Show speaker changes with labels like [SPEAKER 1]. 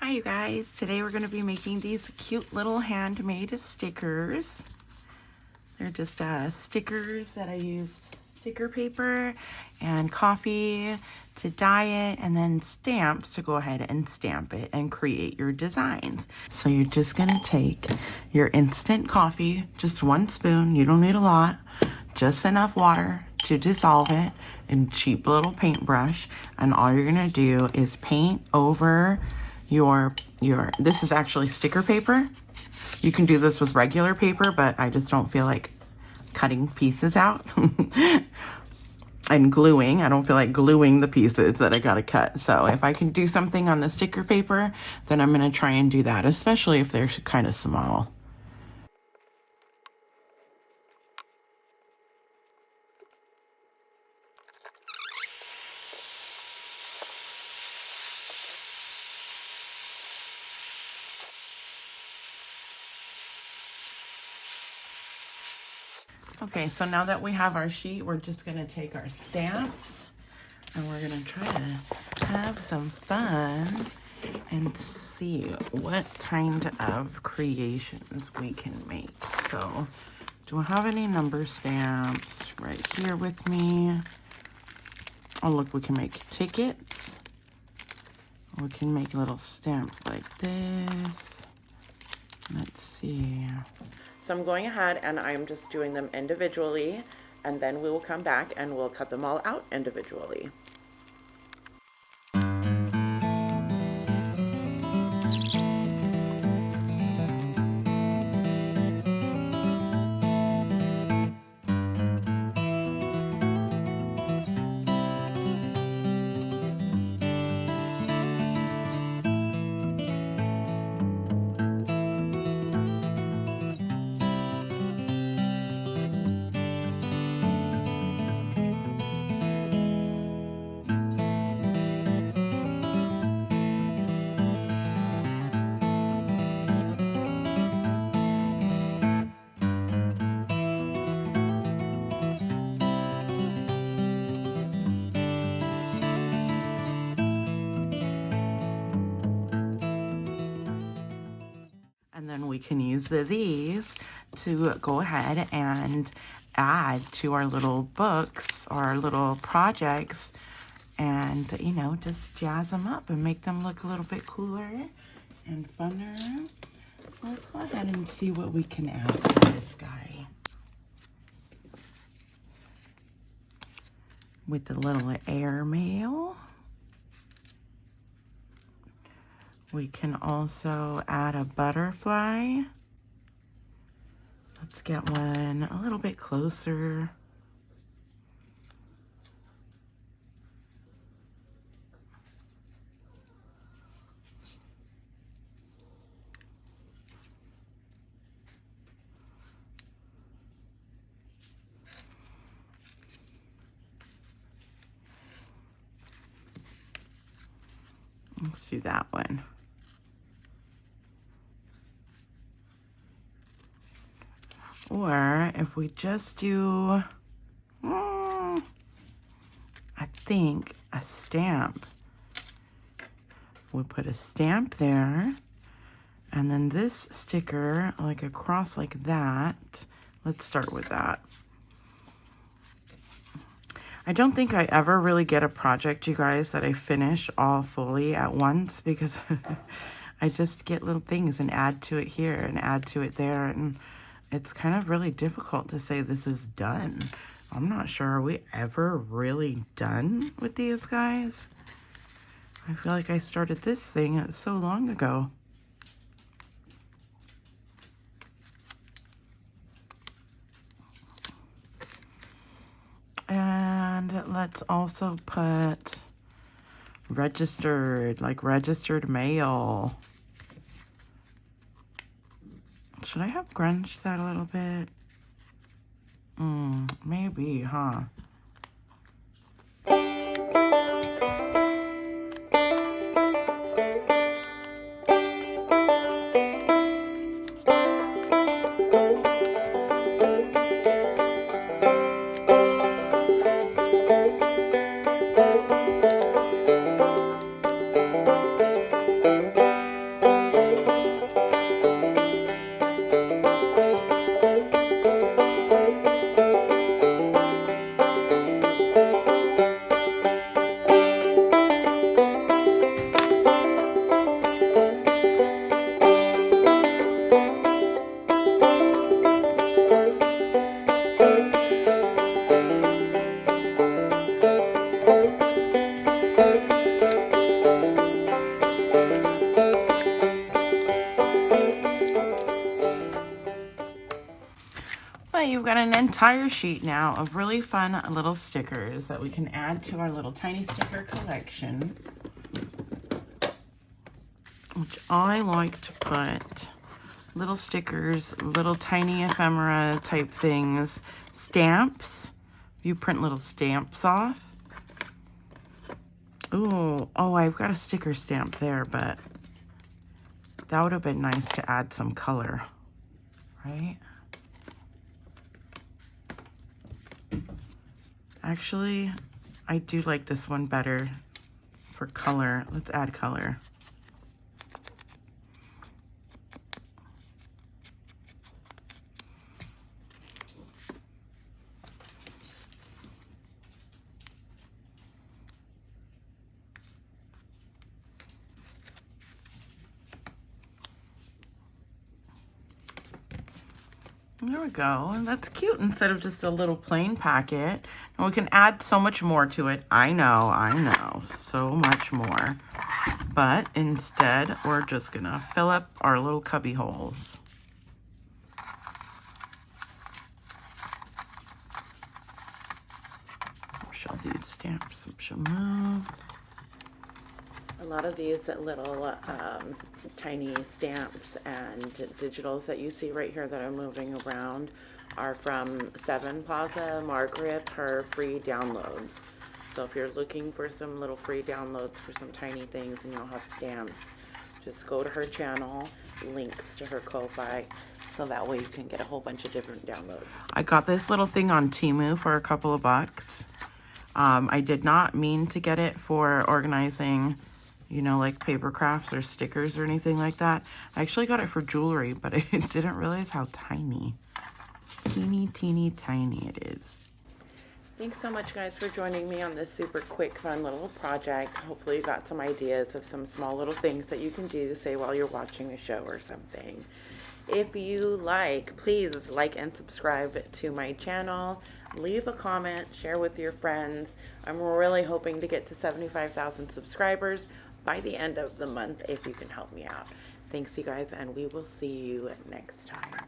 [SPEAKER 1] Hi you guys, today we're going to be making these cute little handmade stickers. They're just stickers that I used sticker paper and coffee to dye it, and then stamps to go ahead and stamp it and create your designs. So you're just going to take your instant coffee, just 1 spoon, you don't need a lot, just enough water to dissolve it, and cheap little paintbrush, and all you're going to do is paint over your this is actually sticker paper. You can do this with regular paper, but I just don't feel like cutting pieces out and gluing. I don't feel like gluing the pieces that I gotta cut. So if I can do something on the sticker paper, then I'm gonna try and do that, especially if they're kind of small. Okay, so now that we have our sheet, we're just gonna take our stamps and we're gonna try to have some fun and see what kind of creations we can make. So, do I have any number stamps right here with me? Oh, look, we can make tickets. We can make little stamps like this. Let's see. So I'm going ahead and I'm just doing them individually, and then we will come back and we'll cut them all out individually. And then we can use these to go ahead and add to our little books or our little projects, and, you know, just jazz them up and make them look a little bit cooler and funner. So let's go ahead and see what we can add to this guy. With the little airmail. We can also add a butterfly. Let's get one a little bit closer. Let's do that one. Or if we just do, I think, a stamp. We'll put a stamp there, and then this sticker, like across like that. Let's start with that. I don't think I ever really get a project, you guys, that I finish all fully at once, because I just get little things and add to it here and add to it there, and it's kind of really difficult to say this is done. I'm not sure, are we ever really done with these guys? I feel like I started this thing so long ago. And let's also put registered, like registered mail. Should I have grunged that a little bit? Maybe, huh? we've got an entire sheet now of really fun little stickers that we can add to our little tiny sticker collection, which I like to put little stickers, little tiny ephemera type things, stamps. You print little stamps off. Ooh, oh, I've got a sticker stamp there, but that would have been nice to add some color, right? Actually, I do like this one better for color. Let's add color. There we go. And that's cute instead of just a little plain packet. And we can add so much more to it. I know, so much more. But instead, we're just gonna fill up our little cubby holes. Shall these stamps shall move. A lot of these little tiny stamps and digitals that you see right here that are moving around are from 7 Plaza Margaret, her free downloads. So if you're looking for some little free downloads for some tiny things and you don't have stamps, just go to her channel, links to her Ko-Fi, so that way you can get a whole bunch of different downloads. I got this little thing on Temu for a couple of bucks. I did not mean to get it for organizing, you know, like paper crafts or stickers or anything like that. I actually got it for jewelry, but I didn't realize how tiny, teeny tiny it is. Thanks so much, guys, for joining me on this super quick, fun little project. Hopefully you got some ideas of some small little things that you can do, say, while you're watching a show or something. If you like, please like and subscribe to my channel. Leave a comment, share with your friends. I'm really hoping to get to 75,000 subscribers by the end of the month if you can help me out. Thanks, you guys, and we will see you next time.